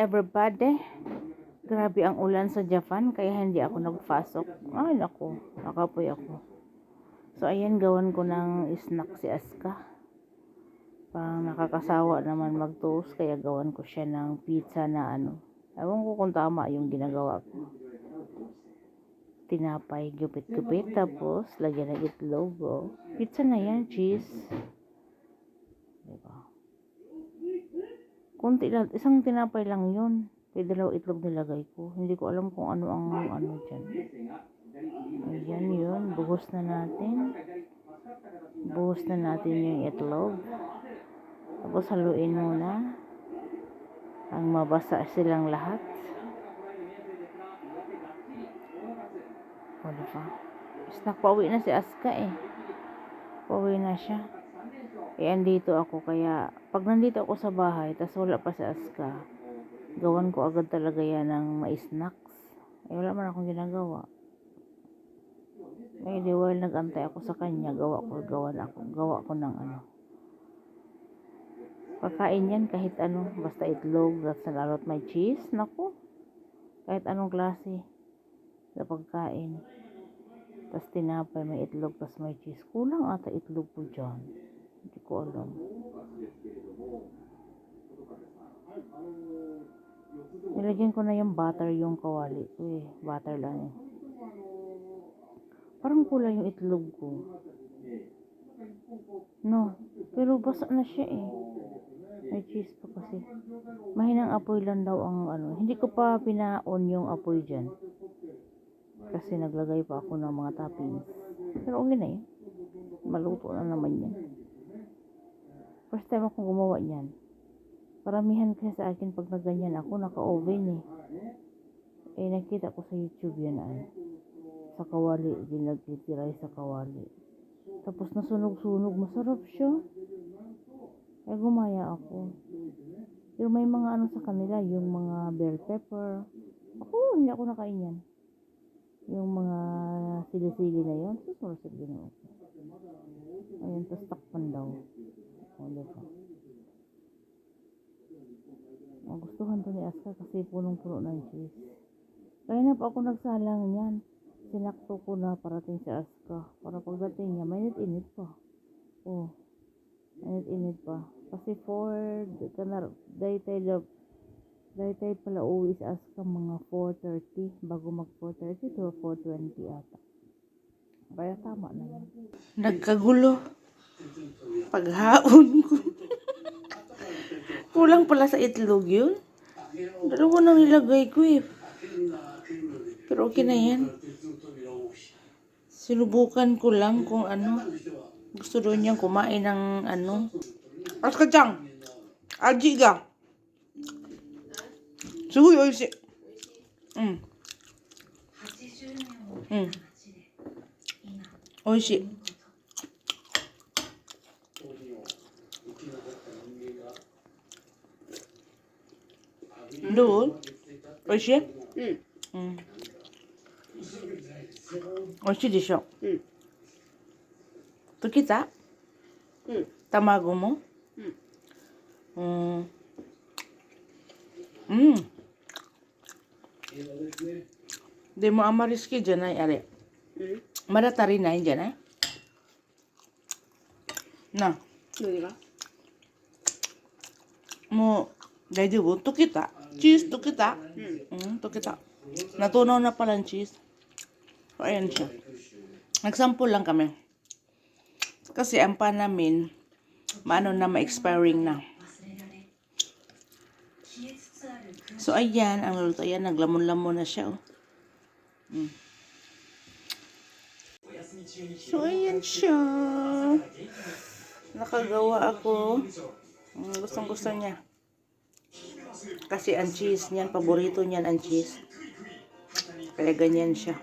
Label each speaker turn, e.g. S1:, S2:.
S1: everybody. Grabe ang ulan sa Japan kaya hindi ako nagpasok. Ay naku, nakapoy ako. So ayan, gawan ko ng snack si Aska. Pang nakakasawa naman mag-toast kaya gawan ko siya ng pizza na ano. Ewan ko kung tama yung ginagawa ko. Tinapay, gupit-gupit, tapos lagyan ng itlog. Oh. Pizza na yan, cheese. Diba? Kunti lang, isang tinapay lang yun. Kaya dalawang itlog nilagay ko. Hindi ko alam kung ano ang ano dyan. Ayan yun. Buhos na natin. Buhos na natin yung itlog. Tapos haluin muna. Ang mabasa silang lahat. O diba? Snack, pauwi na si Aska eh. Pauwi na siya. Eh andito ako kaya pag nandito ako sa bahay tas wala pa si Aska, gawan ko agad talaga yan ng ma-snacks. Eh wala man akong ginagawa. Eh di while nag-antay ako sa kanya, gawa ko ng ano. Pagkain yan kahit ano, basta itlog, that's a lot may cheese, naku. Kahit anong klase na pagkain. Tas tinapay, may itlog, tas may cheese. Kulang ata itlog po dyan. Hindi ko alam. Nilagyan ko na yung butter yung kawali ko eh. Butter lang eh. Parang kulang yung itlog ko. No. Pero basa na siya eh. May cheese pa kasi. Mahinang apoy lang daw ang ano. Hindi ko pa pinaon yung apoy dyan. Kasi naglagay pa ako ng mga toppings. Pero okay na yun. Maluto na naman yan. First time akong gumawa niyan. Paramihan kasi sa akin pag naganyan ako, naka-oven eh. Eh nakita ko sa YouTube yan ay. Sa kawali, ginagtitiray sa kawali. Tapos nasunog-sunog, masarap siya. Eh gumaya ako. Pero may mga ano sa kanila, yung mga bell pepper. Ako, hindi ako nakain yan. Yung mga sili-sili na yun, susunod din ako. Ayun, tapos takpan daw. O, diba? Gustuhan to ni Aska kasi punong-puno ng cheese. Kaya na pa ako nagsalang yan. Sinakto ko na parating si Aska. Para pagdating niya, mainit-init pa. Oh, mainit-init pa. Kasi daytay pala uwi si Aska mga 4:30. Bago mag 4:30 to 4:20 ata. Kaya tama na yan. Nagkagulo. Paghaon ko. Kulang pala sa itlog yun. Dalawa nang nilagay ko eh. Pero okay na yan. Sinubukan ko lang kung ano. Gusto doon niyang kumain ng ano. Aska-chan! Aji ga! Sugoi oishii. Oishii. どう？おいしい？うん。おいしいでしょ？溶けた？卵も？でもあまり好きじゃないあれ。まだ足りないんじゃない？な。何が？もう大丈夫？溶けた？チーズ溶けた？溶けた。Natunaw na pala ang cheese. So, ayan siya. Nagsample lang kami. Kasi ang pan namin, maano na ma-expiring na. So, ayan, ang luto. Ayan, naglamon-lamon na siya. So, ayan siya. Nakagawa ako. Gustong-gusto niya. Kasi ang cheese niyan, paborito niyan ang cheese. Kaya ganyan siya.